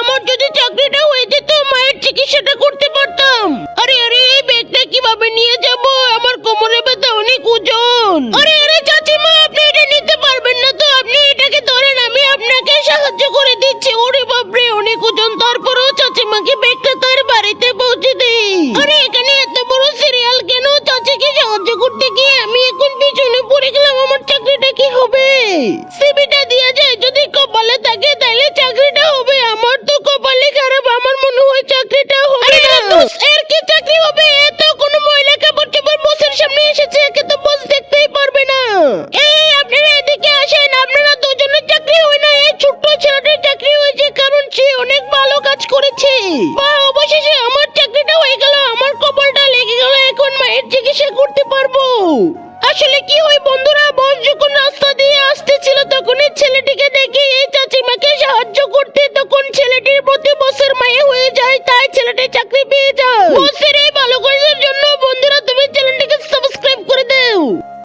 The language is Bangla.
আমার যদি চাকরিটা হয়ে যেত মায়ের চিকিৎসাটা করতে পারতাম। আরে আরে এই ব্যাগটা কিভাবে নিয়ে যাব? আমার কোমরে ব্যথা অনেক ওজন। আরে আরে চাচিমা, আপনি এটা নিতে পারবেন না তো? আপনি এটাকে ধরেন, আমি আপনাকে সাহায্য করে দিচ্ছি। ওরে বাপরে, অনেক ওজন। তারপরেও চাচিমাকে ব্যাগটা তার বাড়িতে পৌঁছে দেই। আরে এখানে এত বড় সিরিয়াল কেন? চাচিকে সাহায্য করতে গিয়ে আমি এখন পিছনে পড়ে গেলাম। আমার চাকরিটা কি হবে? সিভিটা দিয়ে যায়, যদি কপালে থাকে তাহলে চাকরিটা হবে। আমার তো কপালে খারাপ, আমার মনে হয় চাকরিটা হবে না। এর কি চাকরি হবে? এ তো কোনো মহিলা কাপড় চোপড় বসের সামনে এসেছে, একে তো বস দেখতেই পারবে না। এই আপনারা এদিকে আসেন, আপনারা দুজনের চাকরি হয় না, এই ছোট্ট ছেলেটার চাকরি হয়েছে, কারণ সে অনেক ভালো কাজ করেছে। বা অবশেষে আমার চাকরিটা হয়ে গেল, আমার কপালটা লেগে গেল, এখন মায়ের চিকিৎসা করতে পারবো। আসলে কি হয় বন্ধুরা, বস যখন রাস্তা দিয়ে আসতেছিল তখন এই ছেলেটিকে দেখে এই চাচিমাকে সাহায্য করতে, তখন ছেলেটির প্রতি বসের মায়ে হয়ে যায়, তাই ছেলেটি চাকরি পেয়ে যায়। বসে